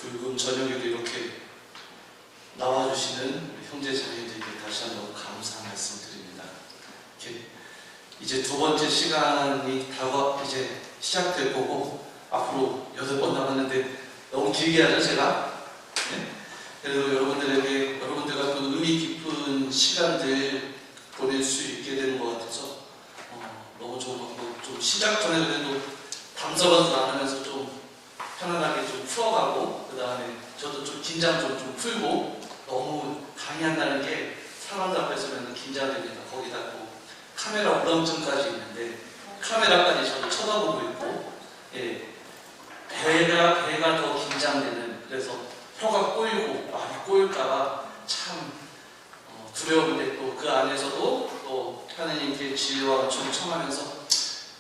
붉은 저녁에도 이렇게 나와주시는 형제 자매들께 다시 한번 감사 말씀드립니다. 이제 두 번째 시간이 이제 시작될 거고, 앞으로 8번 남았는데 너무 길게 하죠 제가? 네? 그래도 여러분들과 또 의미 깊은 시간들 보낼 수 있게 되는 것 같아서 너무 좋은 것 같고, 좀 시작 전에 그래도 담설어서 나누면서 좀 편안하게 좀 풀어가고, 그 다음에 저도 좀 긴장 좀 풀고, 너무 강의한다는 게 사람들 앞에서 맨날 긴장됩니다. 거기다 또 카메라 우렁증까지 있는데 카메라까지 저도 쳐다보고 있고, 예, 배가 더 긴장되는, 그래서 혀가 꼬이고 말이 꼬일까봐 참 두려운데, 또 그 안에서도 또 하나님께 지혜와 충청하면서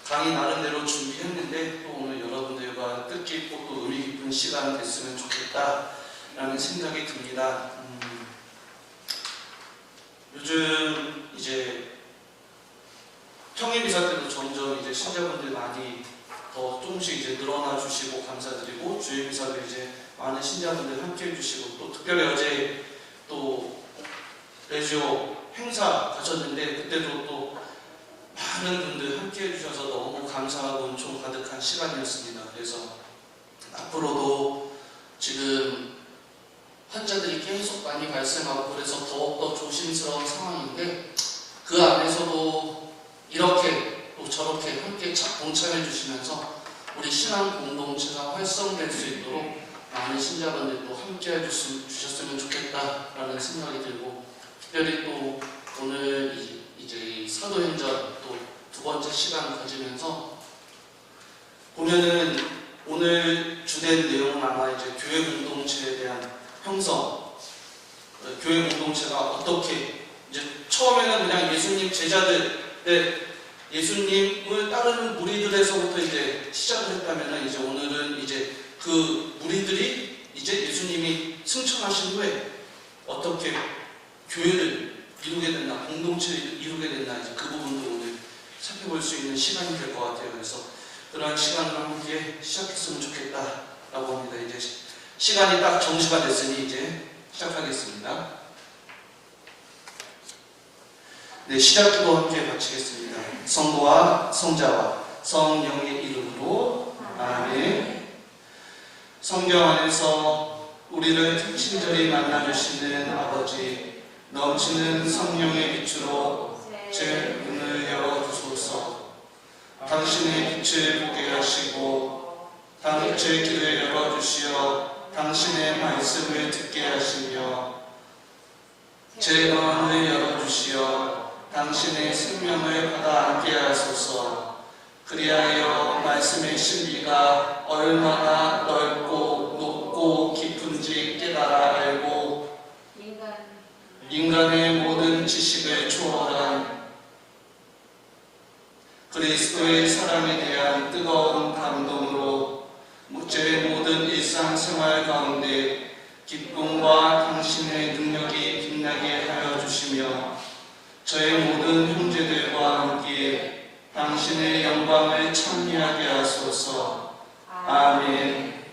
강의 나름대로 준비했는데, 또 오늘 여러분들과 뜻깊고 또 의미 깊은 시간 됐으면 좋겠다라는 생각이 듭니다. 요즘 이제 평일 미사 때도 점점 이제 신자분들 많이 더 조금씩 이제 늘어나 주시고 감사드리고, 주일 미사도 이제 많은 신자분들 함께 해주시고, 또 특별히 어제 또 레지오 행사 가셨는데 그때도 또 많은 분들 함께 해주셔서 너무 감사하고 은총 가득한 시간이었습니다. 그래서 앞으로도 지금 환자들이 계속 많이 발생하고, 그래서 더욱더 조심스러운 상황인데, 그 안에서도 이렇게 또 저렇게 함께 동참해 주시면서 우리 신앙 공동체가 활성될 수 있도록 많은 신자분들도 함께 해주셨으면 좋겠다라는 생각이 들고, 특별히 또 오늘 이제 사도행전 또 두 번째 시간 가지면서 보면은 오늘 주된 내용은 아마 이제 교회 공동체에 대한 형성, 교회 공동체가 어떻게, 이제 처음에는 그냥 예수님 제자들, 예수님을 따르는 무리들에서부터 이제 시작을 했다면, 이제 오늘은 이제 그 무리들이 이제 예수님이 승천하신 후에 어떻게 교회를 이루게 됐나, 공동체를 이루게 됐나, 이제 그 부분도 오늘 살펴볼 수 있는 시간이 될 것 같아요. 그래서 그러한 시간을 함께 시작했으면 좋겠다라고 합니다. 이제 시간이 딱 정시가 됐으니 이제 시작하겠습니다. 네, 시작기도 함께 마치겠습니다. 성부와 성자와 성령의 이름으로 아멘. 성경 안에서 우리를 친절히 만나주시는 아버지, 넘치는 성령의 빛으로 제 눈을 열어주소서. 당신의 빛을 보게 하시고 제 길을 열어주시어 당신의 말씀을 듣게 하시며, 제 마음을 열어주시어 당신의 생명을 받아 앉게 하소서. 그리하여 말씀의 진리가 얼마나 넓고 높고 깊은지 깨달아 알고, 인간의 모든 지식을 초월한 그리스도의 사랑에 대한 뜨거운 감동으로 제 모든 일상생활 가운데 기쁨과 당신의 능력이 빛나게 하여 주시며, 저의 모든 형제들과 함께 당신의 영광을 찬미하게 하소서. 아멘.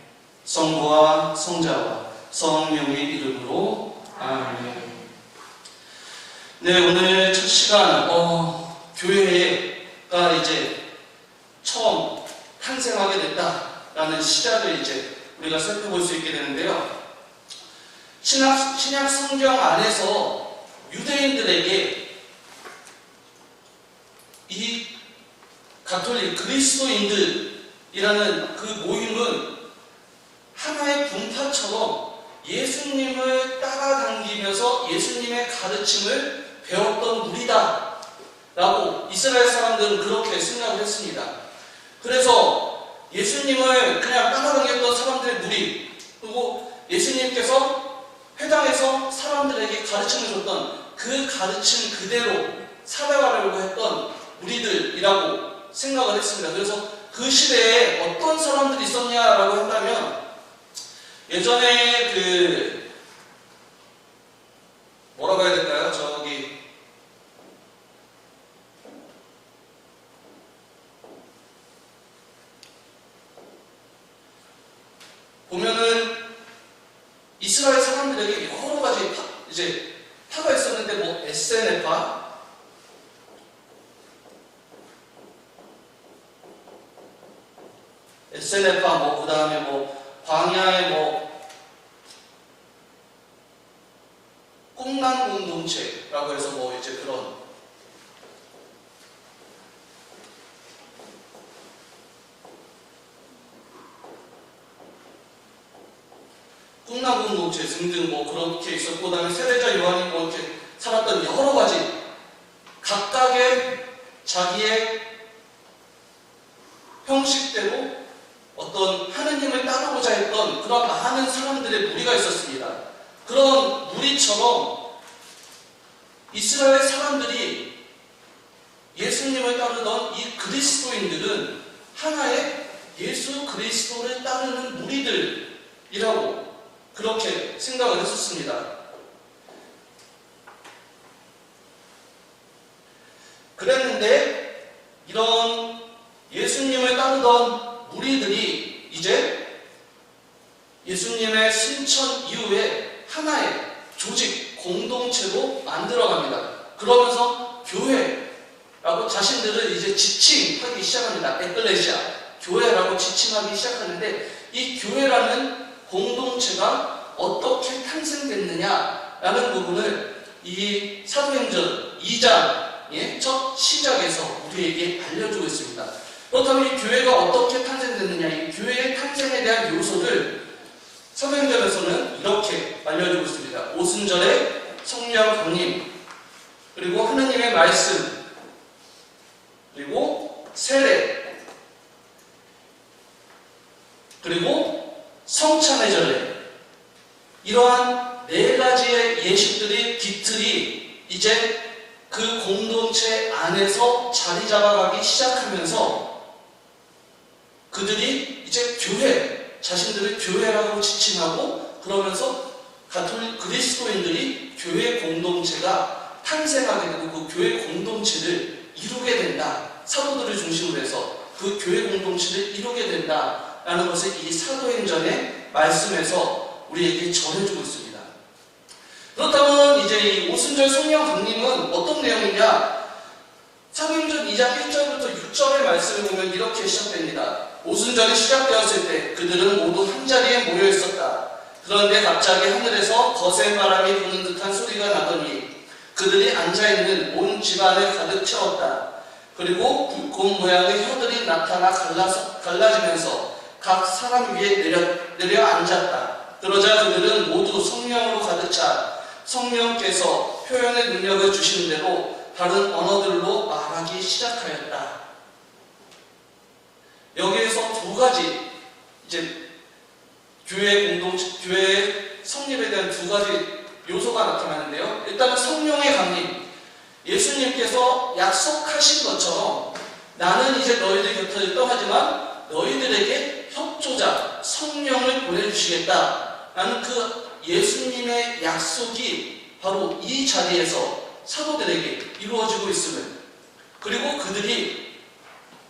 성부와 성자와 성령의 이름으로 아멘. 네, 오늘 첫 시간 교회가 이제 처음 탄생하게 됐다라는 시작을 이제 우리가 살펴볼 수 있게 되는데요. 신약 성경 안에서 유대인들에게 이 가톨릭 그리스도인들이라는 그 모임은 하나의 분파처럼 예수님을 따라다니면서 예수님의 가르침을 배웠던 무리다 라고 이스라엘 사람들은 그렇게 생각을 했습니다. 그래서 예수님을 그냥 따라다녔던 사람들의 무리, 그리고 예수님께서 회당에서 사람들에게 가르침을 줬던 그 가르침 그대로 살아가려고 했던 무리들이라고 생각을 했습니다. 그래서 그 시대에 어떤 사람들이 있었냐라고 한다면, 예전에 뭐라고 해야 될까요? 보면은 이스라엘 사람들에게 여러 가지 이제 파가 있었는데 뭐 에스네파 뭐 그다음에 뭐 광야의 뭐 꿈난 공동체라고 해서 뭐 이제 그런 꿈난 공동체 등등 뭐 그렇게 있었고, 그다음에 세례자 요한이 뭐 이렇게 살았던 여러 가지 각각의 자기의 형식대로 어떤 하느님을 따르고자 했던 그런 많은 사람들의 무리가 있었습니다. 그런 무리처럼 이스라엘 사람들이 예수님을 따르던 이 그리스도인들은 하나의 예수 그리스도를 따르는 무리들이라고 그렇게 생각을 했었습니다. 그랬는데 이런 예수님을 따르던 무리들이 이제 예수님의 승천 이후에 하나의 조직, 공동체로 만들어갑니다. 그러면서 교회라고 자신들을 이제 지칭하기 시작합니다. 에클레시아, 교회라고 지칭하기 시작하는데, 이 교회라는 공동체가 어떻게 탄생됐느냐라는 부분을 이 사도행전 2장의 첫 시작에서 우리에게 알려주고 있습니다. 그렇다면 이 교회가 어떻게 탄생됐느냐, 이 교회의 탄생에 대한 요소를 사도행전에서는 이렇게 알려주고 있습니다. 오순절에 성령 강림, 그리고 하느님의 말씀, 그리고 세례, 그리고 성찬의 전례, 이러한 네 가지의 예식들이 깃들이 이제 그 공동체 안에서 자리 잡아가기 시작하면서 그들이 이제 교회, 자신들을 교회라고 지칭하고, 그러면서 가톨릭 그리스도인들이 교회 공동체가 탄생하게 되고 그 교회 공동체를 이루게 된다. 사도들을 중심으로 해서 그 교회 공동체를 이루게 된다라는 것을 이 사도행전의 말씀에서 우리에게 전해주고 있습니다. 그렇다면 이제 이 오순절 성령 강림은 어떤 내용이냐? 사도행전 2장 1절부터 6절의 말씀을 보면 이렇게 시작됩니다. 오순절이 시작되었을 때 그들은 모두 한자리에 모여 있었다. 그런데 갑자기 하늘에서 거센 바람이 부는 듯한 소리가 나더니 그들이 앉아있는 온 집안을 가득 채웠다. 그리고 불꽃 모양의 혀들이 나타나 갈라지면서 각 사람 위에 내려 앉았다. 그러자 그들은 모두 성령으로 가득 차 성령께서 표현의 능력을 주시는 대로 다른 언어들로 말하기 시작하였다. 여기에서 두 가지 이제 교회의 성립에 대한 두 가지 요소가 나타나는데요. 일단은 성령의 강림. 예수님께서 약속하신 것처럼 나는 이제 너희들 곁을 떠나지만 너희들에게 협조자 성령을 보내주시겠다라는 그 예수님의 약속이 바로 이 자리에서 사도들에게 이루어지고 있음을, 그리고 그들이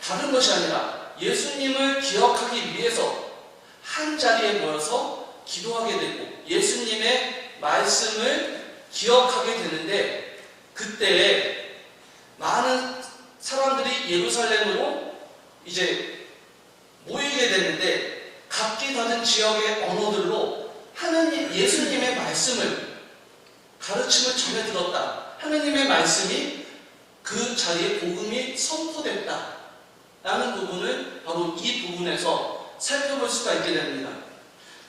다른 것이 아니라 예수님을 기억하기 위해서 한 자리에 모여서 기도하게 되고 예수님의 말씀을 기억하게 되는데, 그때에 많은 사람들이 예루살렘으로 이제 모이게 되는데 각기 다른 지역의 언어들로 하느님 예수님의 말씀을 가르침을 전해 들었다. 하느님의 말씀이 그 자리에 복음이 선포됐다. 라는 부분을 바로 이 부분에서 살펴볼 수가 있게 됩니다.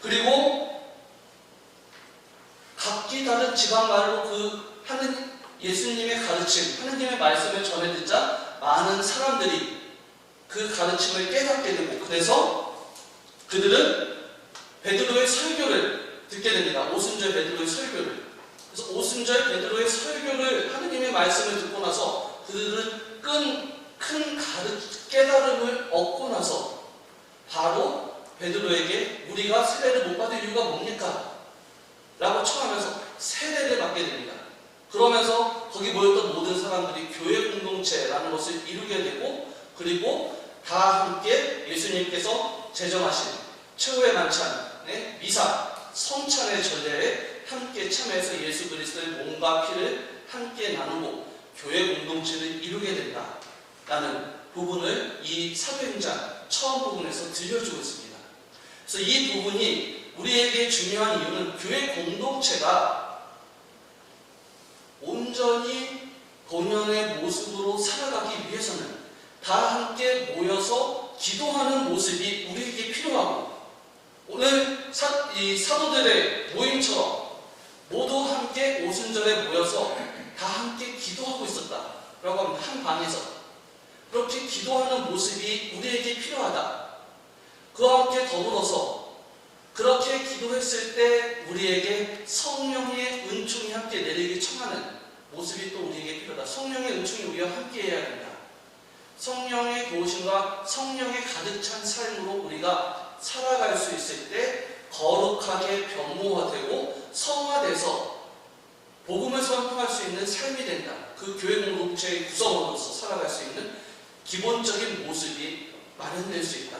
그리고 각기 다른 지방말로 그 예수님의 가르침, 하느님의 말씀을 전해 듣자 많은 사람들이 그 가르침을 깨닫게 되고, 그래서 그들은 베드로의 설교를 듣게 됩니다. 오순절 베드로의 설교를. 그래서 오순절 베드로의 설교를, 하느님의 말씀을 듣고 나서 그들은 큰 깨달음을 얻고 나서 바로 베드로에게 우리가 세례를 못 받을 이유가 뭡니까? 라고 청하면서 세례를 받게 됩니다. 그러면서 거기 모였던 모든 사람들이 교회 공동체라는 것을 이루게 되고, 그리고 다 함께 예수님께서 제정하신 최후의 만찬의 미사, 성찬의 전례에 함께 참여해서 예수 그리스도의 몸과 피를 함께 나누고 교회 공동체를 이루게 된다라는 부분을 이 사도행전 처음 부분에서 들려주고 있습니다. 그래서 이 부분이 우리에게 중요한 이유는 교회 공동체가 온전히 본연의 모습으로 살아가기 위해서는 다 함께 모여서 기도하는 모습이 우리에게 필요하고, 오늘 이 사도들의 모임처럼 모두 함께 오순절에 모여서 다 함께 기도하고 있었다라고 합니다. 한 방에서 그렇게 기도하는 모습이 우리에게 필요하다. 그와 함께 더불어서 그렇게 기도했을 때 우리에게 성령의 은총이 함께 내리기 청하는 모습이 또 우리에게 필요하다. 성령의 은총이 우리와 함께 해야 된다. 성령의 도우심과 성령에 가득 찬 삶으로 우리가 살아갈 수 있을 때 거룩하게 변모화되고 성화돼서 복음을 선포할 수 있는 삶이 된다. 그 교회 공동체의 구성원으로서 살아갈 수 있는 기본적인 모습이 마련될 수 있다.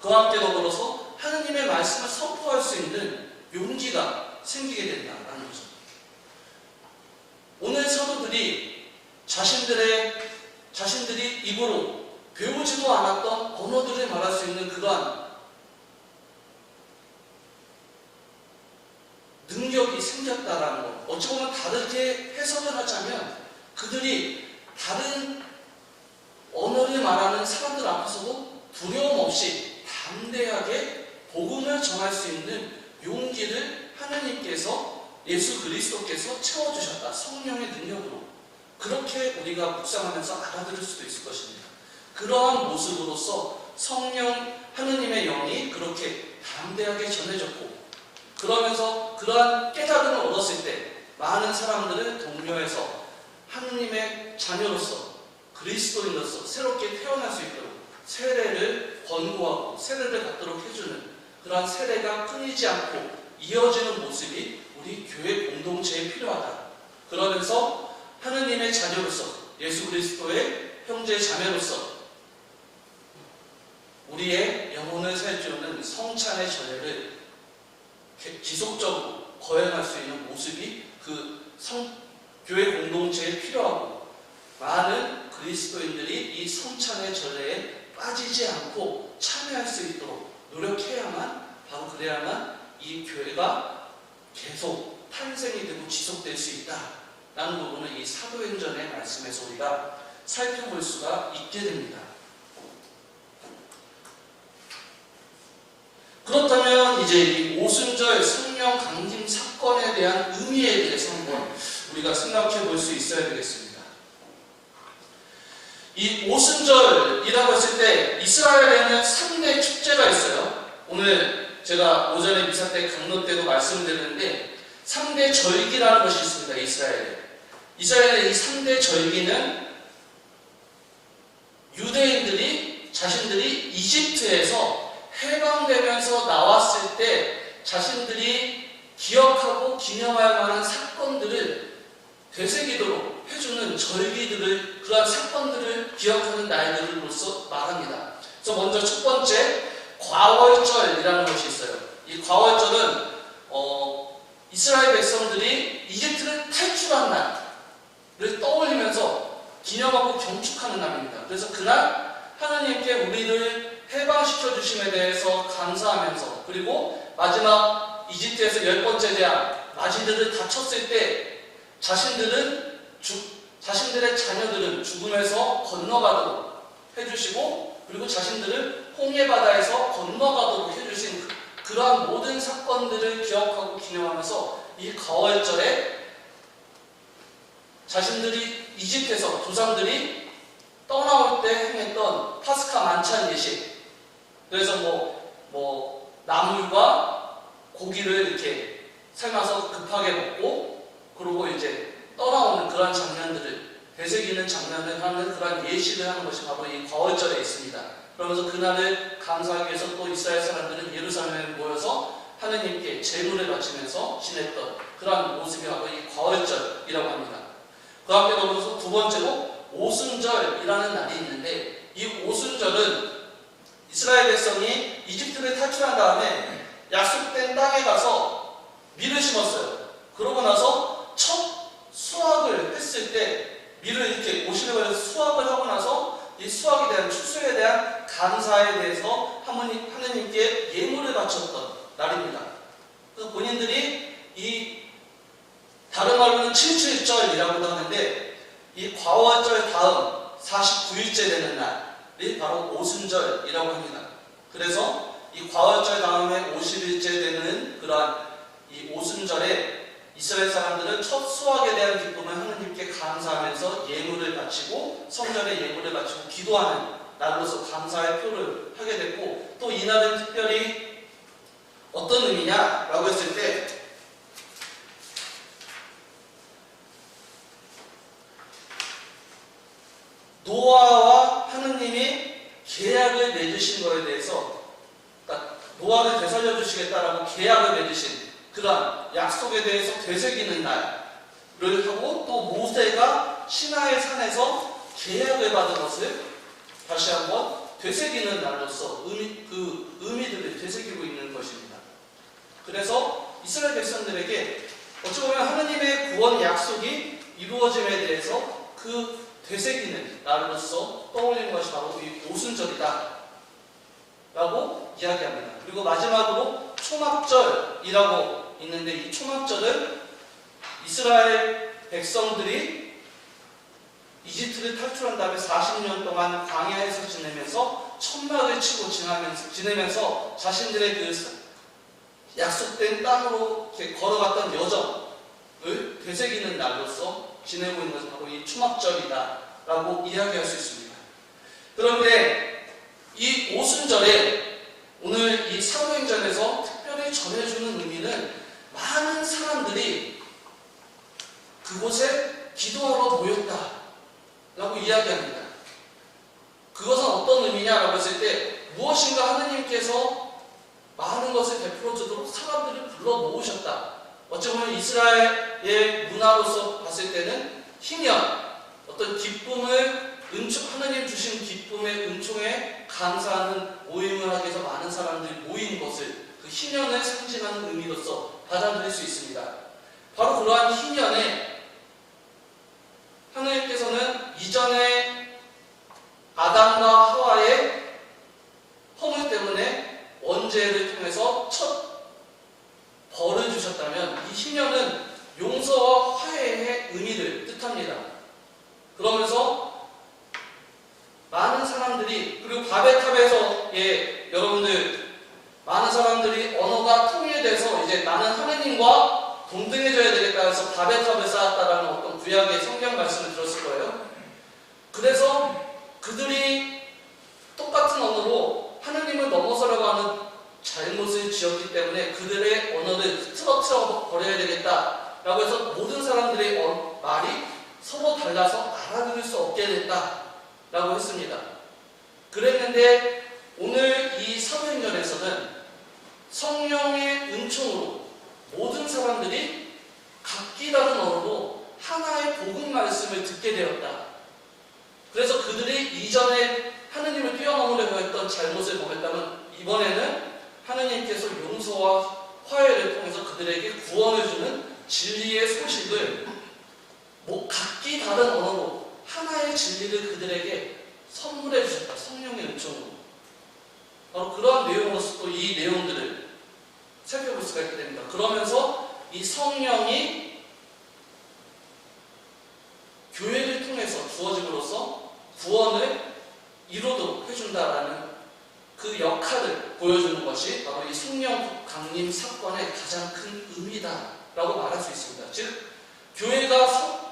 그와 함께 더불어서 하느님의 말씀을 선포할 수 있는 용기가 생기게 된다는 거죠. 오늘 사도들이 자신들이 입으로 배우지도 않았던 언어들을 말할 수 있는 그러한 능력이 생겼다라는 것. 어찌 보면 다르게 해석을 하자면 그들이 다른 언어를 말하는 사람들 앞에서도 두려움 없이 담대하게 복음을 전할 수 있는 용기를 하나님께서, 예수 그리스도께서 채워주셨다. 성령의 능력으로. 그렇게 우리가 묵상하면서 알아들을 수도 있을 것입니다. 그러한 모습으로서 하느님의 영이 그렇게 담대하게 전해졌고, 그러면서 그러한 깨달음을 얻었을 때 많은 사람들을 독려해서 하느님의 자녀로서, 그리스도인으로서 새롭게 태어날 수 있도록 세례를 권고하고 세례를 받도록 해주는 그러한 세례가 끊이지 않고 이어지는 모습이 우리 교회 공동체에 필요하다. 그러면서 하느님의 자녀로서, 예수 그리스도의 형제 자매로서 우리의 영혼을 살찌우는 성찬의 전례를 지속적으로 거행할 수 있는 모습이 교회 공동체에 필요하고, 많은 그리스도인들이 이 성찬의 전례에 빠지지 않고 참여할 수 있도록 노력해야만, 바로 그래야만 이 교회가 계속 탄생이 되고 지속될 수 있다라는 부분을 이 사도행전의 말씀에서 우리가 살펴볼 수가 있게 됩니다. 그렇다면 이제 이 오순절 성령 강림 사건에 대한 의미에 대해서 한번 우리가 생각해 볼 수 있어야 되겠습니다. 이 오순절이라고 했을 때 이스라엘에는 3대 축제가 있어요. 오늘 제가 오전에 미사 때 강론 때도 말씀드렸는데 3대 절기라는 것이 있습니다. 이스라엘의 이 3대 절기는 유대인들이 자신들이 이집트에서 해방되면서 나왔을 때 자신들이 기억하고 기념할 만한 사건들을 되새기도록 해주는 절기들을, 그러한 사건들을 기억하는 날들로서 말합니다. 그래서 먼저 첫 번째 과월절이라는 것이 있어요. 이 과월절은 이스라엘 백성들이 이집트를 탈출한 날을 떠올리면서 기념하고 경축하는 날입니다. 그래서 그날 하나님께 우리를 해방시켜 주심에 대해서 감사하면서, 그리고 마지막 이집트에서 10번째 재앙 마지들을 다쳤을 때 자신들의 자녀들은 죽음에서 건너가도록 해주시고, 그리고 자신들을 홍해바다에서 건너가도록 해주신 그러한 모든 사건들을 기억하고 기념하면서 이 가월절에 자신들이 이집트에서 조상들이 떠나올 때 행했던 파스카 만찬 예식, 그래서 나물과 고기를 이렇게 삶아서 급하게 먹고, 그리고 이제 떠나오는 그러한 장면들을 되새기는 장면을 하는 그러한 예식을 하는 것이 바로 이 과월절에 있습니다. 그러면서 그날을 감사하기 위해서 또 이스라엘 사람들은 예루살렘에 모여서 하느님께 제물을 바치면서 지냈던 그러한 모습이 바로 이 과월절이라고 합니다. 그 함께 더불어서 두 번째로 오순절이라는 날이 있는데, 이 오순절은 이스라엘 백성이 이집트를 탈출한 다음에 약속된 땅에 가서 밀을 심었어요. 그러고 나서 첫 수확을 했을 때 밀을 이렇게 50일 수확을 하고 나서 이 수확에 대한 추수에 대한 감사에 대해서 하느님께 예물을 바쳤던 날입니다. 그래서 본인들이 이 다른 말로는 77절이라고도 하는데 이 과월절 다음 49일째 되는 날이 바로 오순절이라고 합니다. 그래서 이 과월절 다음에 50일째 되는 그러한 이 오순절에 이스라엘 사람들은 첫 수확에 대한 기쁨을 하느님께 감사하면서 예물을 바치고 성전에 예물을 바치고 기도하는 날로서 감사의 표를 하게 됐고, 또 이날은 특별히 어떤 의미냐라고 했을 때 노아와 하느님이 계약을 맺으신 것에 대해서, 그러니까 노아를 되살려 주시겠다라고 계약을 맺으신 그러한 약속에 대해서 되새기는 날을 하고, 또 모세가 시나의 산에서 계약을 받은 것을 다시 한번 되새기는 날로서 그 의미들을 되새기고 있는 것입니다. 그래서 이스라엘 백성들에게 어찌 보면 하느님의 구원 약속이 이루어짐에 대해서 그 되새기는 날로서 떠올리는 것이 바로 이 오순절이다 라고 이야기합니다. 그리고 마지막으로 초막절이라고 있는데, 이 초막절은 이스라엘 백성들이 이집트를 탈출한 다음에 40년 동안 광야에서 지내면서 천막을 치고 지내면서 자신들의 그 약속된 땅으로 걸어갔던 여정을 되새기는 날로서 지내고 있는 것은 바로 이 초막절이다 라고 이야기할 수 있습니다. 그런데 이 오순절에 오늘 이 사도행전에서 특별히 전해주는 의미는 많은 사람들이 그곳에 기도하러 모였다 라고 이야기합니다. 그것은 어떤 의미냐라고 했을 때, 무엇인가 하느님께서 많은 것을 베풀어 주도록 사람들을 불러 모으셨다. 어찌 보면 이스라엘의 문화로서 봤을 때는 희년, 어떤 기쁨을 하느님 주신 기쁨의 은총에 감사하는 모임을 하기 위해서 많은 사람들이 모인 것을, 그 희년을 상징하는 의미로서 받아들일 수 있습니다. 바로 그러한 희년에 하느님께서는 이전에 아담과 하와의 허물 때문에 원죄를 통해서 첫 벌을 주셨다면, 이 희년은 용서와 화해의 의미를 뜻합니다. 그러면서 많은 사람들이, 그리고 바벨탑에서 여러분들 많은 사람들이 언어가 통일돼서 이제 나는 하느님과 동등해져야 되겠다 해서 바벨탑을 쌓았다라는 어떤 구약의 성경 말씀을 들었을 거예요. 그래서 그들이 똑같은 언어로 하느님을 넘어서려고 하는 잘못을 지었기 때문에 그들의 언어를 틀어뜨려 버려야 되겠다라고 해서 모든 사람들의 말이 서로 달라서 알아들을 수 없게 됐다라고 했습니다. 그랬는데 오늘 이 사도행전에서는 성령의 은총으로 모든 사람들이 각기 다른 언어로 하나의 복음 말씀을 듣게 되었다. 그래서 그들이 이전에 하느님을 뛰어넘으려고 했던 잘못을 범했다면, 이번에는 하느님께서 용서와 화해를 통해서 그들에게 구원을 주는 진리의 소식을 각기 다른 언어로 하나의 진리를 그들에게 선물해 주셨다. 성령의 은총으로. 바로 그러한 내용으로서 또 이 내용들을 살펴볼 수가 있게 됩니다. 그러면서 이 성령이 교회를 통해서 주어짐으로써 구원을 이루도록 해준다라는 그 역할을 보여주는 것이 바로 이 성령 강림 사건의 가장 큰 의미다라고 말할 수 있습니다. 즉, 교회가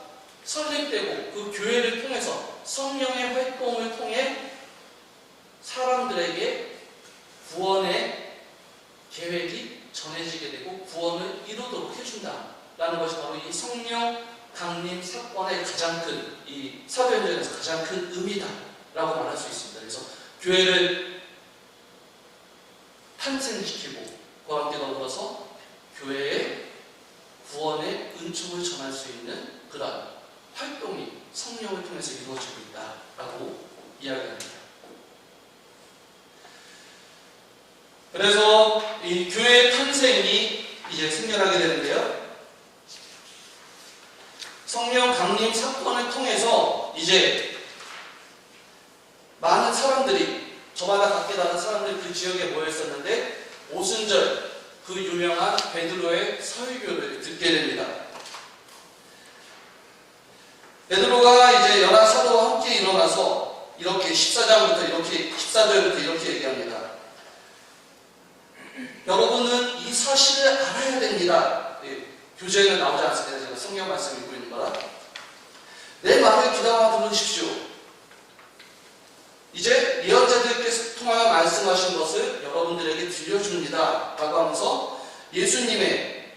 설립되고 그 교회를 통해서 성령의 활동을 통해 사람들에게 구원의 계획이 전해지게 되고 구원을 이루도록 해준다라는 것이 바로 이 성령 강림 사건의 가장 큰, 이 사도행전에서 가장 큰 의미다라고 말할 수 있습니다. 그래서 교회를 탄생시키고 그와 함께 더불어서 교회의 구원의 은총을 전할 수 있는 그런 활동이 성령을 통해서 이루어지고 있다라고 이야기합니다. 그래서 이 교회의 사람들이, 저마다 각기 다른 사람들이 그 지역에 모여있었는데 오순절 그 유명한 베드로의 설교를 듣게 됩니다. 베드로가 이제 11사도와 함께 일어나서 이렇게 14절부터 이렇게 얘기합니다. 여러분은 이 사실을 알아야 됩니다. 교재에는 나오지 않습니다. 제가 성경 말씀 읽고 있는 거라. 내 말을 귀담아 들으십시오. 이제 예언자들께서 통하여 말씀하신 것을 여러분들에게 들려줍니다. 라고 하면서 예수님을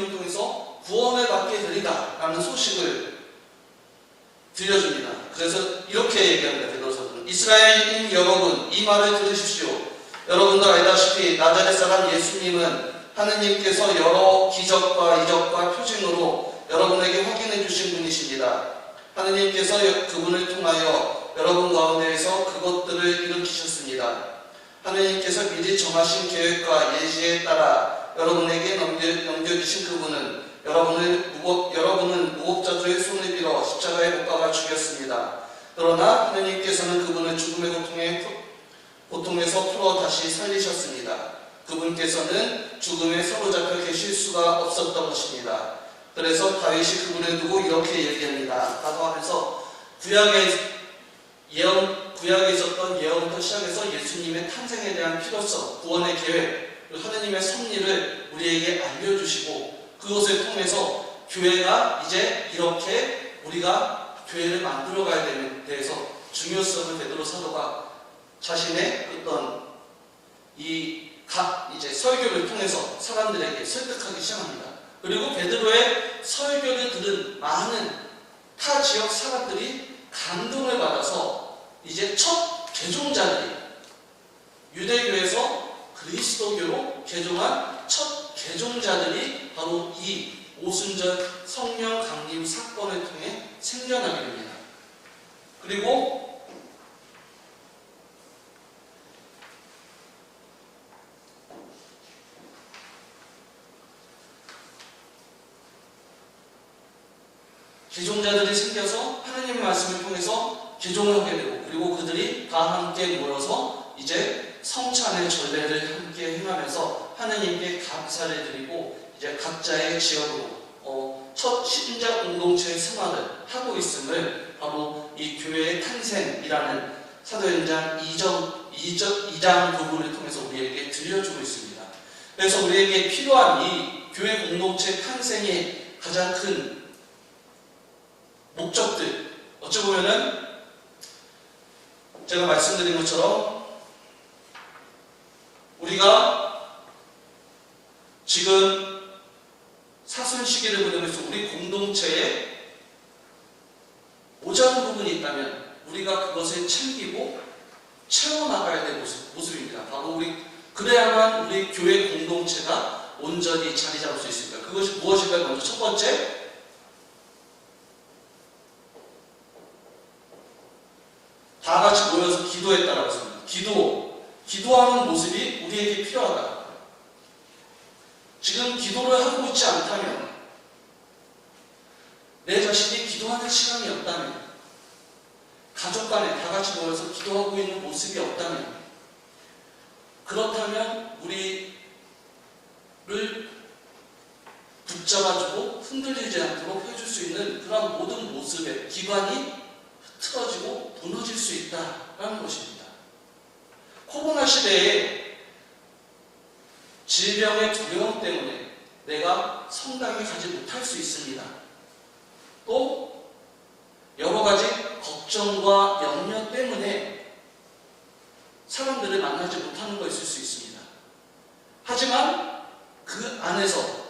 통해서 구원을 받게 되리다 라는 소식을 들려줍니다. 그래서 이렇게 얘기합니다. 베드로서는 이스라엘인 여러분, 이 말을 들으십시오. 여러분도 알다시피 나자렛 사람 예수님은 하느님께서 여러 기적과 이적과 표징으로 여러분에게 확인해 주신 분이십니다. 하느님께서 그분을 통하여 여러분 가운데에서 그것들을 일으키셨습니다. 하느님께서 미리 정하신 계획과 예지에 따라 여러분에게 넘겨주신 그분은 여러분은 무법자들의 손을 빌어 십자가에 못 박아 죽였습니다. 그러나 하느님께서는 그분을 죽음의 고통에서 풀어 다시 살리셨습니다. 그분께서는 구름에 사로잡혀 계실 수가 없었던 것입니다. 그래서 다윗이 그분을 두고 이렇게 얘기합니다. 라고 하면서 구약에 있었던 예언부터 시작해서 예수님의 탄생에 대한 필요성, 구원의 계획, 하느님의 섭리를 우리에게 알려주시고 그것을 통해서 교회가 이제 이렇게 우리가 교회를 만들어가야 되는 데에서 중요성을 베드로 사도가 자신의 어떤 이제 설교를 통해서 사람들에게 설득하기 시작합니다. 그리고 베드로의 설교를 들은 많은 타 지역 사람들이 감동을 받아서 이제 첫 개종자들이 유대교에서 그리스도교로 개종한 첫 개종자들이 바로 이 오순절 성령 강림 사건을 통해 생겨나게 됩니다. 그리고 개종자들이 생겨서 하나님의 말씀을 통해서 개종을 하게 되고 그리고 그들이 다 함께 모여서 이제 성찬의 전례를 함께 행하면서 하나님께 감사를 드리고 이제 각자의 지역으로 첫 신자 공동체의 생활을 하고 있음을 바로 이 교회의 탄생이라는 사도행전 2장 부분을 통해서 우리에게 들려주고 있습니다. 그래서 우리에게 필요한 이 교회 공동체 탄생의 가장 큰 목적들, 어찌 보면은 제가 말씀드린 것처럼 우리가 지금 사순 시기를 보내면서 우리 공동체에 모자란 부분이 있다면 우리가 그것을 챙기고 채워나가야 될 모습입니다. 바로 그래야만 우리 교회 공동체가 온전히 자리 잡을 수 있습니다. 그것이 무엇일까요? 먼저 첫 번째, 다 같이 모여서 기도했다라고 했습니다. 기도하는 모습이 우리에게 필요하다. 지금 기도를 하고 있지 않다면, 내 자신이 기도하는 시간이 없다면, 가족 간에 다 같이 모여서 기도하고 있는 모습이 없다면, 그렇다면 우리를 붙잡아주고 흔들리지 않도록 해줄 수 있는 그런 모든 모습의 기반이 틀어지고 무너질 수 있다라는 것입니다. 코로나 시대에 질병의 두려움 때문에 내가 성당에 가지 못할 수 있습니다. 또 여러 가지 걱정과 염려 때문에 사람들을 만나지 못하는 거 있을 수 있습니다. 하지만 그 안에서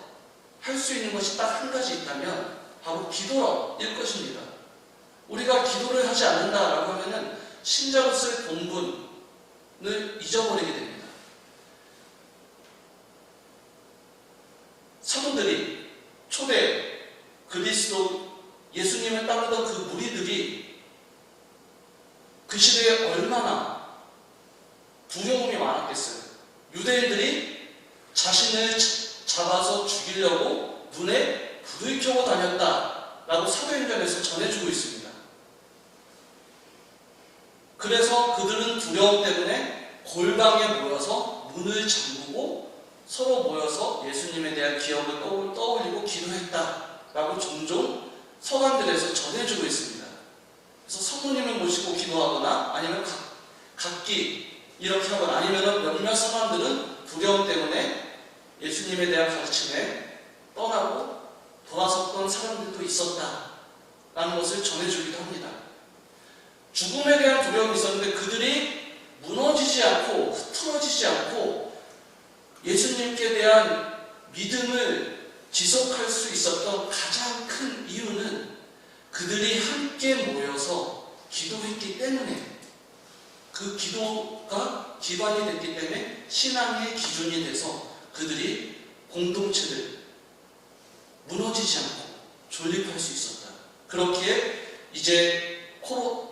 할 수 있는 것이 딱 한 가지 있다면 바로 기도일 것입니다. 우리가 기도를 하지 않는다라고 하면은 신자로서의 본분을 잊어버리게 됩니다. 사도들이 초대 그리스도 예수님을 따르던 그 무리들이 그 시대에 얼마나 두려움이 많았겠어요. 유대인들이 자신을 잡아서 죽이려고 눈에 불을 켜고 다녔다라고 사도행전에서 전해주고 있습니다. 그래서 그들은 두려움 때문에 골방에 모여서 문을 잠그고 서로 모여서 예수님에 대한 기억을 떠올리고 기도했다라고 종종 서간들에서 전해주고 있습니다. 그래서 성모님을 모시고 기도하거나 아니면 각기 이렇게 하거나 아니면 몇몇 사람들은 두려움 때문에 예수님에 대한 가르침에 떠나고 돌아섰던 사람들도 있었다라는 것을 전해주기도 합니다. 죽음에 대한 두려움이 있었는데 그들이 무너지지 않고 흐트러지지 않고 예수님께 대한 믿음을 지속할 수 있었던 가장 큰 이유는 그들이 함께 모여서 기도했기 때문에, 그 기도가 기반이 됐기 때문에 신앙의 기준이 돼서 그들이 공동체를 무너지지 않고 존립할 수 있었다. 그렇기에 이제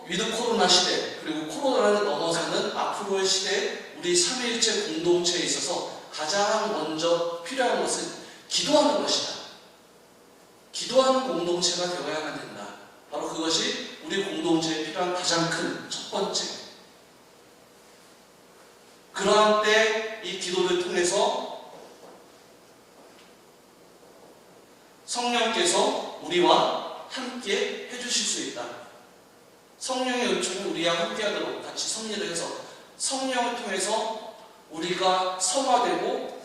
위드 코로나 시대, 그리고 코로나를 넘어서는 앞으로의 시대에 우리 삼위일체 공동체에 있어서 가장 먼저 필요한 것은 기도하는 것이다. 기도하는 공동체가 되어야만 된다. 바로 그것이 우리 공동체에 필요한 가장 큰 첫 번째. 그러한 때 이 기도를 통해서 성령께서 우리와 함께 해주실 수 있다. 성령의 은총이 우리와 함께하도록 같이 섭리를 해서 성령을 통해서 우리가 성화되고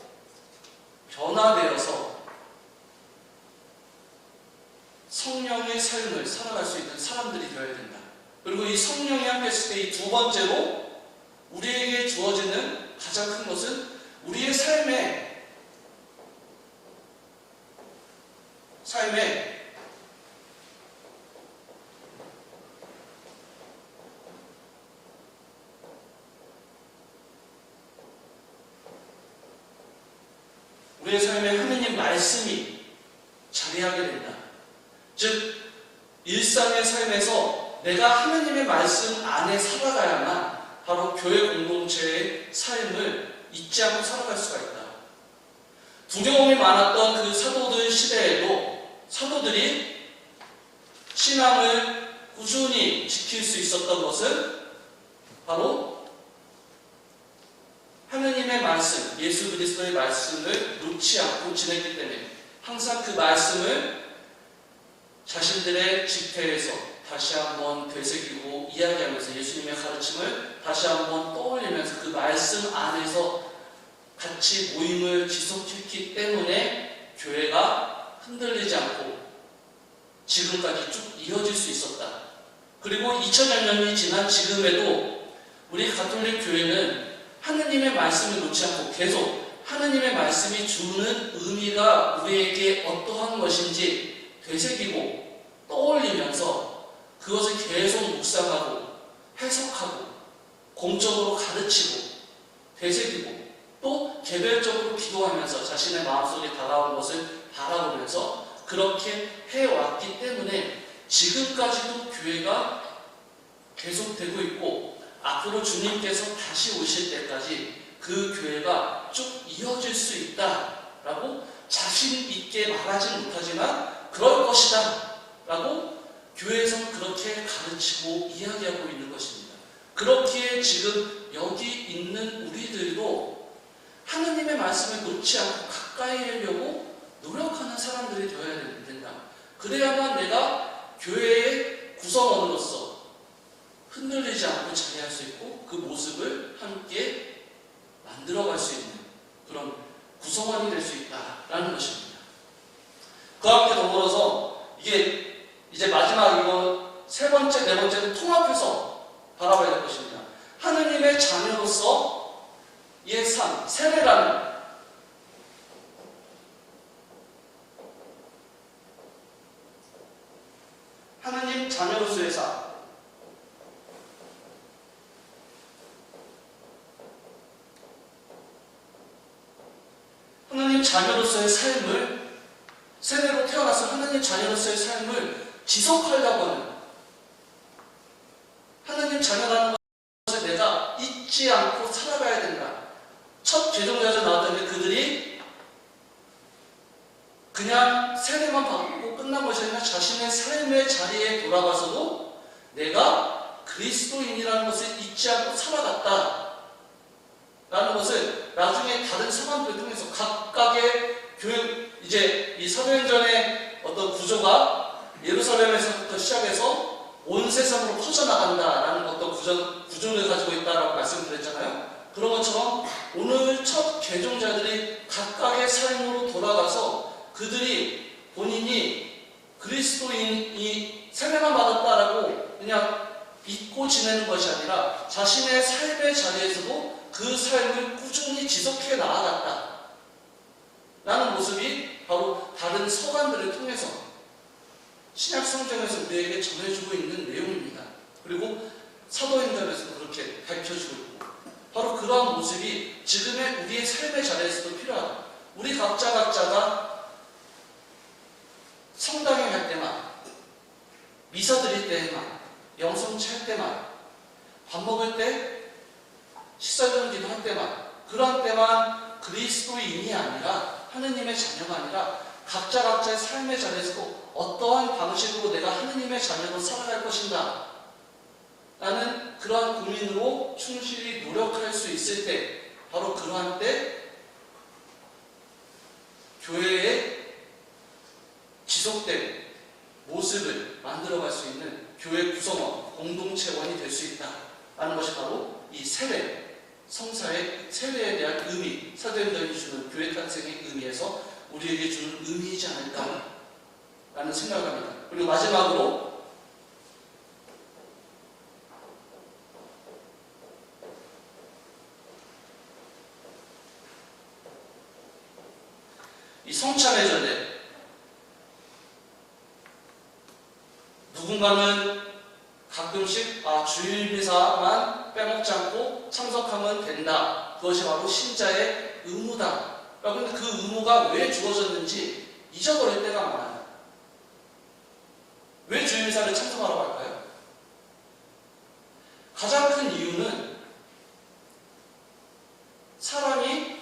변화되어서 성령의 삶을 살아갈 수 있는 사람들이 되어야 된다. 그리고 이 성령이 함께 했을 때 이 두 번째로 우리에게 주어지는 가장 큰 것은 우리의 삶에 하느님 말씀이 자리하게 된다. 즉 일상의 삶에서 내가 하느님의 말씀 안에 살아가야만 바로 교회 공동체의 삶을 잊지 않고 살아갈 수가 있다. 두려움이 많았던 그 사도들 시대에도 사도들이 신앙을 꾸준히 지킬 수 있었던 것은 바로 하느님의 말씀, 예수 그리스도의 말씀을 놓지 않고 지냈기 때문에 항상 그 말씀을 자신들의 집회에서 다시 한번 되새기고 이야기하면서 예수님의 가르침을 다시 한번 떠올리면서 그 말씀 안에서 같이 모임을 지속했기 때문에 교회가 흔들리지 않고 지금까지 쭉 이어질 수 있었다. 그리고 2000여 년이 지난 지금에도 우리 가톨릭 교회는 하느님의 말씀을 놓지 않고 계속 하느님의 말씀이 주는 의미가 우리에게 어떠한 것인지 되새기고 떠올리면서 그것을 계속 묵상하고 해석하고 공적으로 가르치고 되새기고 또 개별적으로 기도하면서 자신의 마음속에 다가온 것을 바라보면서 그렇게 해왔기 때문에 지금까지도 교회가 계속되고 있고 앞으로 주님께서 다시 오실 때까지 그 교회가 쭉 이어질 수 있다라고 자신 있게 말하지 못하지만 그럴 것이다 라고 교회에서는 그렇게 가르치고 이야기하고 있는 것입니다. 그렇기에 지금 여기 있는 우리들도 하느님의 말씀을 놓지 않고 가까이 하려고 노력하는 사람들이 되어야 된다. 그래야만 내가 교회의 구성원으로서 흔들리지 않고 자리할 수 있고 그 모습을 함께 만들어갈 수 있는 그런 구성원이 될 수 있다라는 것입니다. 그와 함께 더불어서 이게 이제 마지막 이거 세 번째, 네 번째는 통합해서 바라봐야 될 것입니다. 하느님의 자녀로서의 삶, 세례라는 하느님 자녀로서의 삶. 하느님 자녀로서의 삶을 세례로 태어나서 하느님 자녀로서의 삶을 지속하려고 하는 하느님 자녀라는 것을 내가 잊지 않고 살아가야 된다. 첫 개종자에서 나왔던 게 그들이 그냥 세례만 받고 끝난 것이 아니라 자신의 삶의 자리에 돌아가서도 내가 그리스도인이라는 것을 잊지 않고 살아갔다 라는 것을 나중에 다른 사람들을 통해서 각각의 교육, 이제 이 사도행전의 어떤 구조가 예루살렘에서부터 시작해서 온 세상으로 퍼져나간다라는 어떤 구조를 가지고 있다라고 말씀드렸잖아요. 그런 것처럼 오늘 첫 개종자들이 각각의 삶으로 돌아가서 그들이 본인이 그리스도인이 세례만 받았다라고 그냥 잊고 지내는 것이 아니라 자신의 삶의 자리에서도 그 삶을 꾸준히 지속해 나아갔다 라는 모습이 바로 다른 서간들을 통해서 신약 성경에서 우리에게 전해주고 있는 내용입니다. 그리고 사도행전에서도 그렇게 밝혀주고 있고 바로 그러한 모습이 지금의 우리의 삶의 자리에서도 필요하다. 우리 각자가 성당에 갈 때만, 미사 드릴 때만, 영성체 할 때만, 밥 먹을 때, 식사 기도할 때만, 그러한 때만 그리스도인이 아니라 하느님의 자녀가 아니라 각자의 삶의 자리에서도 어떠한 방식으로 내가 하느님의 자녀로 살아갈 것인가 라는 그러한 고민으로 충실히 노력할 수 있을 때 바로 그러한 때 교회의 지속된 모습을 만들어갈 수 있는 교회 구성원, 공동체원이 될 수 있다라는 것이 바로 이 세례, 성사의 세례에 대한 의미, 사도행전이 주는 교회 탄생의 의미에서 우리에게 주는 의미이지 않을까라는 생각을 합니다. 그리고 마지막으로 이 성찬의 전례, 누군가는 가끔씩 주일미사만 빼먹지 않고 참석하면 된다. 그것이 바로 신자의 의무다. 그런데 그 의무가 왜 주어졌는지 잊어버릴 때가 많아요. 왜 주일미사를 참석하라고 할까요? 가장 큰 이유는 사람이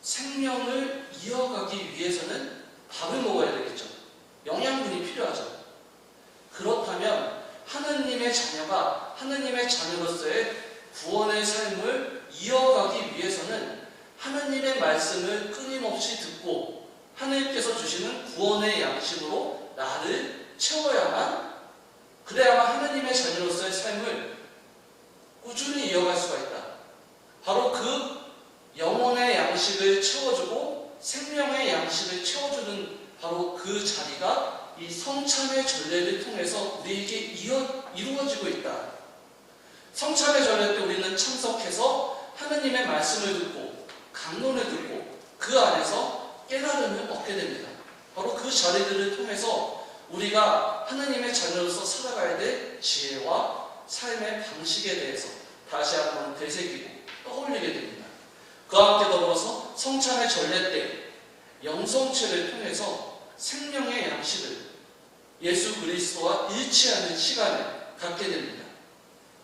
생명을 이어가기 위해서는 밥을 먹어야 되겠죠. 영양분이 필요하죠. 그렇다면 하느님의 자녀가 하느님의 자녀로서의 구원의 삶을 이어가기 위해서는 하느님의 말씀을 끊임없이 듣고 하느님께서 주시는 구원의 양식으로 나를 채워야만, 그래야만 하느님의 자녀로서의 삶을 꾸준히 이어갈 수가 있다. 바로 그 영혼의 양식을 채워주고 생명의 양식을 채워주는 바로 그 자리가 이 성찬의 전례를 통해서 우리에게 이루어지고 있다. 성찬의 전례 때 우리는 참석해서 하느님의 말씀을 듣고 강론을 듣고 그 안에서 깨달음을 얻게 됩니다. 바로 그 자리들을 통해서 우리가 하느님의 자녀로서 살아가야 될 지혜와 삶의 방식에 대해서 다시 한번 되새기고 떠올리게 됩니다. 그와 함께 더불어서 성찬의 전례 때 영성체를 통해서 생명의 양식을 예수 그리스도와 일치하는 시간을 갖게 됩니다.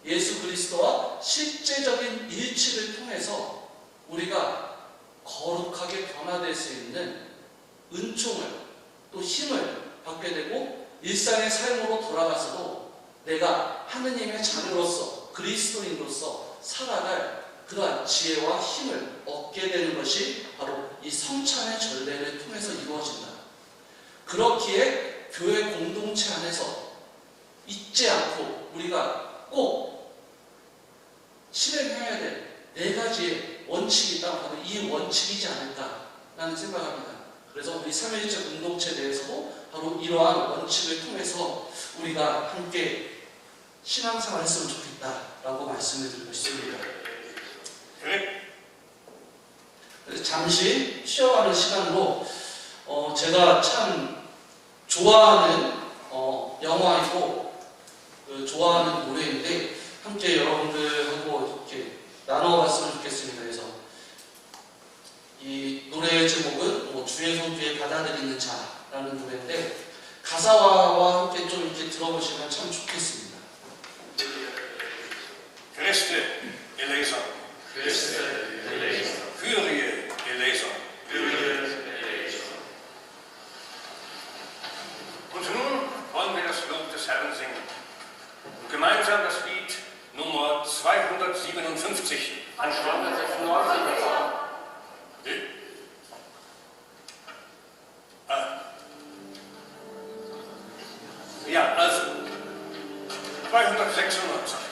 예수 그리스도와 실제적인 일치를 통해서 우리가 거룩하게 변화될 수 있는 은총을 또 힘을 받게 되고 일상의 삶으로 돌아가서도 내가 하느님의 자녀로서 그리스도인으로서 살아갈 그러한 지혜와 힘을 얻게 되는 것이 바로 이 성찬의 전례를 통해서 이루어진다. 그렇기에 교회 공동체 안에서 잊지 않고 우리가 꼭 실행해야 될 4가지의 원칙이 있다면 바로 이 원칙이지 않을까라는 생각합니다. 그래서 우리 삼위일체 공동체 내에서도 바로 이러한 원칙을 통해서 우리가 함께 신앙생활을 했으면 좋겠다라고 말씀을 드리고 있습니다. 그래서 잠시 쉬어가는 시간으로 제가 참 좋아하는 영화이고 좋아하는 노래인데 함께 여러분들하고 이렇게 나눠봤으면 좋겠습니다. 그래서 이 노래의 제목은 주의 손 뒤에 받아들이는 자라는 노래인데 가사와 함께 좀 이렇게 들어보시면 참 좋겠습니다. Christe eleison. Führige eleison. Und nun wollen wir das Lob des Herrn singen. Gemeinsam das Lied 1257. An 296. Ja, also 296.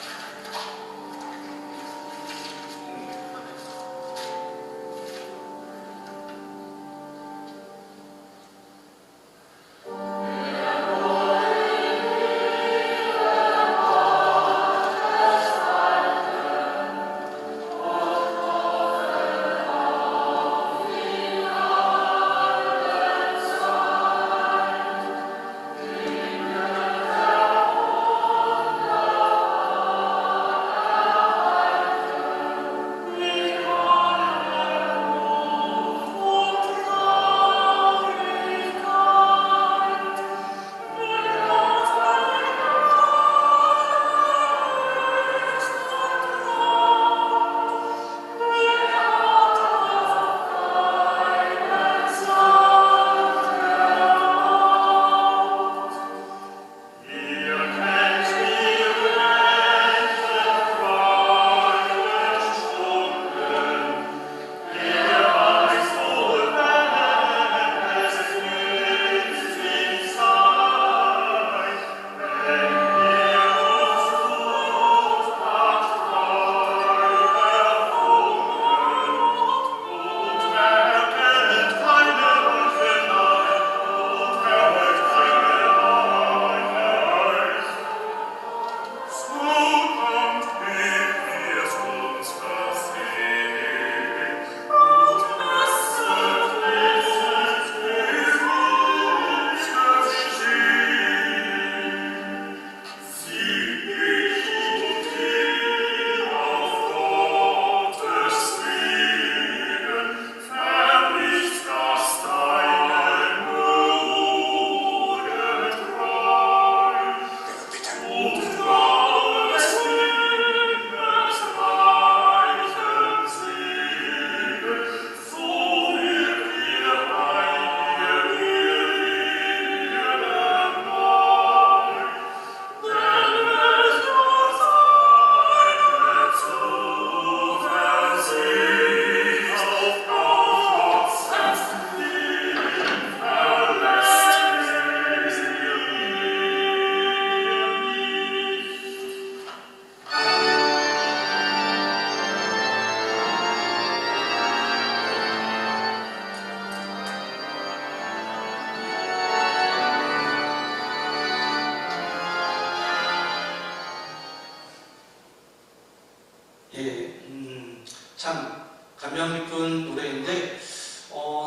참 감명 깊은 노래인데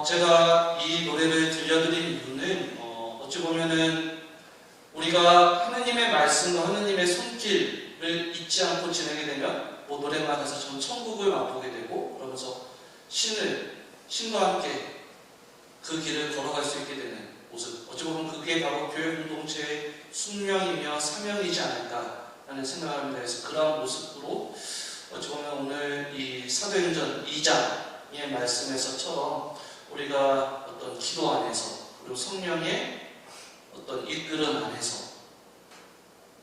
제가 이 노래를 들려드린 이유는 어찌 보면은 우리가 하느님의 말씀과 하느님의 손길을 잊지 않고 지내게 되면 뭐 노래만 해서 전 천국을 맛보게 되고 그러면서 신과 함께 그 길을 걸어갈 수 있게 되는 모습, 어찌 보면 그게 바로 교회 공동체의 숙명이며 사명이지 않을까라는 생각을 합니다. 그래서 그러한 모습으로 어찌 보면 오늘 이 사도행전 2장의 말씀에서처럼 우리가 어떤 기도 안에서 그리고 성령의 어떤 이끌음 안에서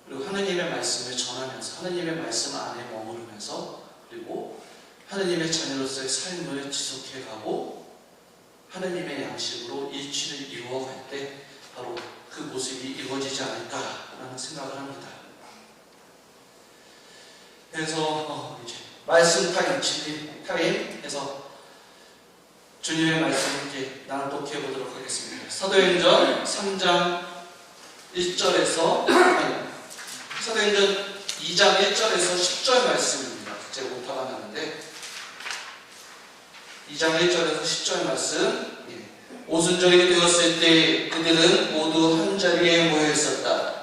그리고 하느님의 말씀을 전하면서 하느님의 말씀 안에 머무르면서 그리고 하느님의 자녀로서의 삶을 지속해가고 하느님의 양식으로 일치를 이루어갈 때 바로 그 모습이 이루어지지 않을까라는 생각을 합니다. 그래서 이제 말씀 타임, 진리 타임 해서 주님의 말씀을 이렇게 나누도록 해보도록 하겠습니다. 사도행전 3장 1절에서 사도행전 2장 1절에서 10절 말씀입니다. 제가 오타가 나는데 2장 1절에서 10절 말씀. 오순절이 되었을 때 그들은 모두 한자리에 모여 있었다.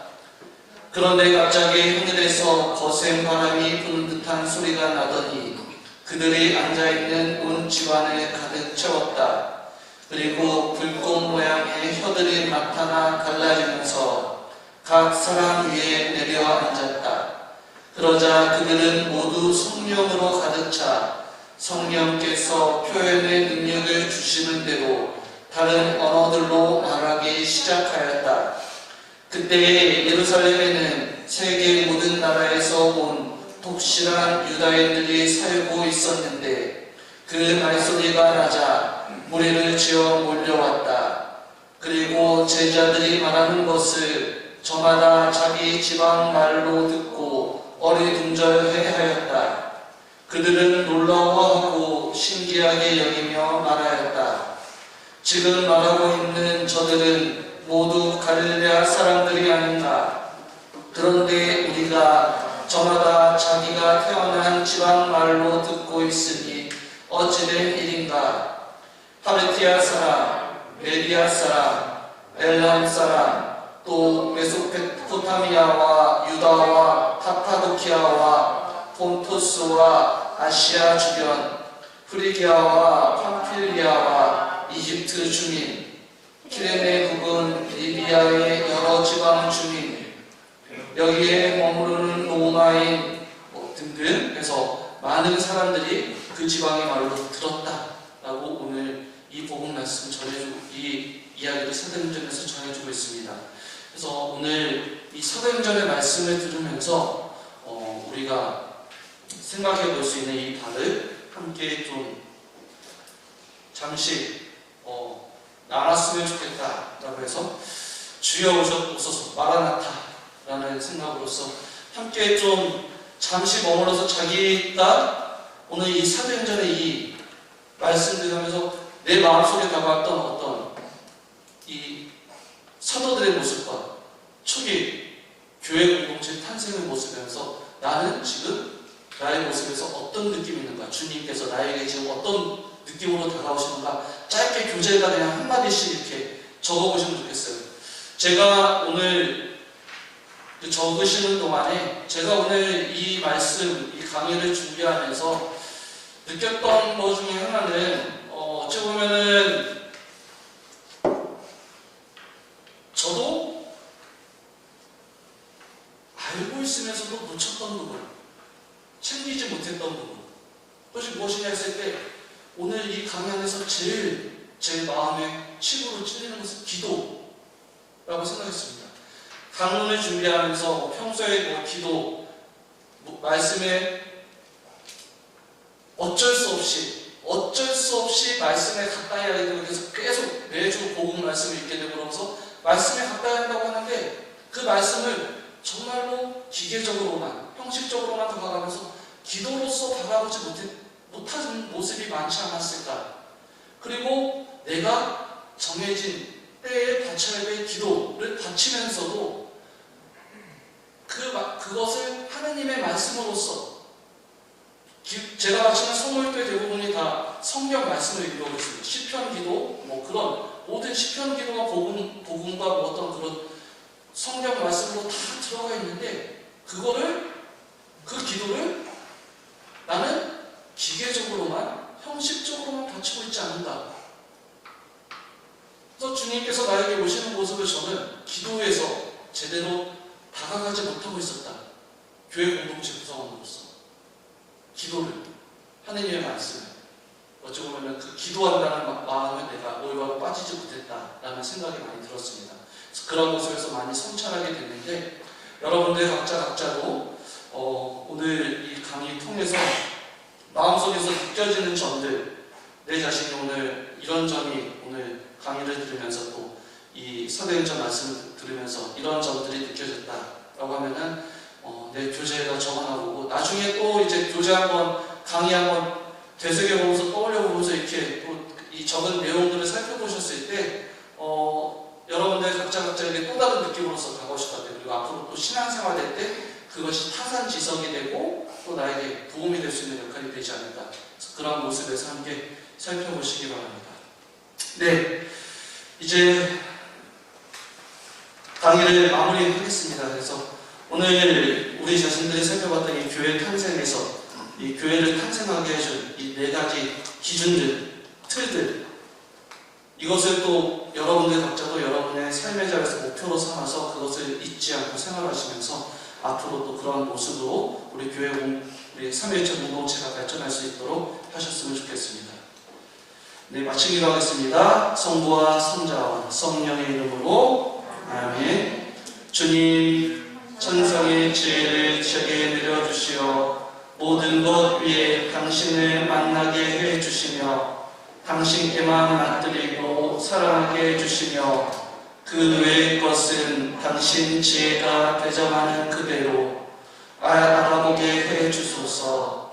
그런데 갑자기 하늘에서 거센 바람이 부는 듯한 소리가 나더니 그들이 앉아있는 온 집안을 가득 채웠다. 그리고 불꽃 모양의 혀들이 나타나 갈라지면서 각 사람 위에 내려 앉았다. 그러자 그들은 모두 성령으로 가득 차 성령께서 표현의 능력을 주시는 대로 다른 언어들로 말하기 시작하였다. 그때에 예루살렘에는 세계 모든 나라에서 온 독실한 유다인들이 살고 있었는데 그 말소리가 나자 무리를 지어 몰려왔다. 그리고 제자들이 말하는 것을 저마다 자기 지방 말로 듣고 어리둥절해하였다. 그들은 놀라워하고 신기하게 여기며 말하였다. 지금 말하고 있는 저들은 모두 갈릴레아 사람들이 아닌가? 그런데 우리가 저마다 자기가 태어난 지방 말로 듣고 있으니 어찌된 일인가? 파르티아 사람, 메디아 사람, 엘람 사람, 또 메소포타미아와 유다와 카파도키아와 폰토스와 아시아 주변, 프리기아와 팜필리아와 이집트 주민, 키레네 부근 리비아의 여러 지방 주민, 여기에 머무르는 로마인 등등 해서 많은 사람들이 그 지방의 말로 들었다라고 오늘 이 복음 말씀 전해주고 이 이야기를 사도행전에서 전해주고 있습니다. 그래서 오늘 이 사도행전의 말씀을 들으면서 우리가 생각해 볼 수 있는 이 바를 함께 좀 잠시 나눴으면 좋겠다라고 해서 주여 오소서 마라나타라는 생각으로서 함께 좀 잠시 머물러서 자기가 오늘 이 사도행전의 이 말씀들 하면서 내 마음속에 다가왔던 어떤 이 사도들의 모습과 초기 교회 공동체 탄생의 모습에서 나는 지금 나의 모습에서 어떤 느낌이 있는가, 주님께서 나에게 지금 어떤 느낌으로 다가오시는가, 짧게 교재에다 그냥 한마디씩 이렇게 적어보시면 좋겠어요. 제가 오늘 적으시는 동안에 제가 오늘 이 말씀, 이 강의를 준비하면서 느꼈던 것 중에 하나는 어찌 보면은 저도 알고 있으면서도 놓쳤던 부분, 챙기지 못했던 부분, 그것이 무엇이냐 했을 때 오늘 이 강의 안에서 제일 제 마음에 치부로 찔리는 것은 기도라고 생각했습니다. 강론을 준비하면서 평소에 기도, 말씀에 어쩔 수 없이 말씀에 가까이 하게 되고 계속 매주 복음 말씀을 읽게 되고 그러면서 말씀에 가까이 한다고 하는데 그 말씀을 정말로 기계적으로만, 형식적으로만 다가가면서 기도로서 다가오지 못한 모습이 많지 않았을까. 그리고 내가 정해진 때에 바쳐야 될 기도를 바치면서도 그것을 하느님의 말씀으로서, 제가 바치는 선물들 대부분이 다 성경 말씀을 읽어오고 있습니다. 시편 기도, 그런 모든 시편 기도가 복음과 어떤 그런 성경 말씀으로 다 들어가 있는데 그 기도를 나는 기계적으로만, 형식적으로만 바치고 있지 않는가. 그래서 주님께서 나에게 오시는 모습을 저는 기도에서 제대로 다가가지 못하고 있었다. 교회 공동체 구성원으로서 기도를, 하느님의 말씀을, 어찌 보면 그 기도한다는 마음에 내가 오히려 빠지지 못했다라는 생각이 많이 들었습니다. 그래서 그런 모습에서 많이 성찰하게 됐는데, 여러분들 각자로 오늘 이 강의 통해서 마음속에서 느껴지는 점들, 내 자신이 오늘 이런 점이 오늘 강의를 들으면서 또 이 사도행전 말씀을 들으면서 이런 점들이 느껴졌다라고 하면은 내 교재에다 적어놔보고 나중에 또 이제 교재 한번, 강의 한번 되새겨보면서 떠올려보면서 이렇게 또 이 적은 내용들을 살펴보셨을 때 여러분들 각자에게 또 다른 느낌으로서 다가오실 것 같아요. 그리고 앞으로 또 신앙생활 될 때 그것이 타산지성이 되고 또 나에게 도움이 될 수 있는 역할이 되지 않을까. 그런 모습에서 함께 살펴보시기 바랍니다. 네, 이제 강의를 마무리하겠습니다. 그래서 오늘 우리 자신들이 살펴봤던 이 교회 탄생에서 이 교회를 탄생하게 해준 이 4가지 기준들, 틀들, 이것을 또 여러분들 각자도 여러분의 삶의 자리에서 목표로 삼아서 그것을 잊지 않고 생활하시면서 앞으로 또 그런 모습으로 우리 교회 우리 3.1절 공동체가 발전할 수 있도록 하셨으면 좋겠습니다. 네, 마치기로 하겠습니다. 성부와 성자와 성령의 이름으로 아멘. 주님, 천상의 지혜를 제게 내려주시어 모든 것 위에 당신을 만나게 해 주시며 당신께만 맡드리고 사랑하게 해 주시며 그 외의 것은 당신 지혜가 배정하는 그대로 알아보게 해 주소서.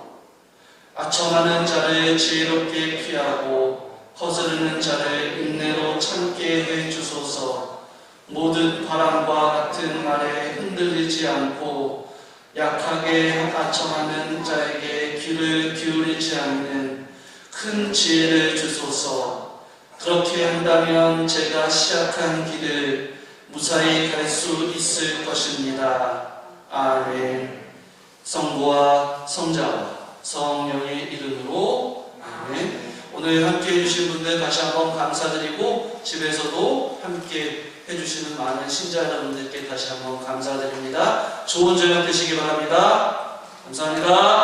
아첨하는 자를 지혜롭게 피하고 거스르는 자를 인내로 참게 해 주소서. 모든 바람과 같은 말에 흔들리지 않고 약하게 아첨하는 자에게 귀를 기울이지 않는 큰 지혜를 주소서. 그렇게 한다면 제가 시작한 길을 무사히 갈 수 있을 것입니다. 아멘. 성부와 성자와 성령의 이름으로 아멘. 오늘 함께 해주신 분들 다시 한번 감사드리고 집에서도 함께 해주시는 많은 신자 여러분들께 다시 한번 감사드립니다. 좋은 저녁 되시기 바랍니다. 감사합니다.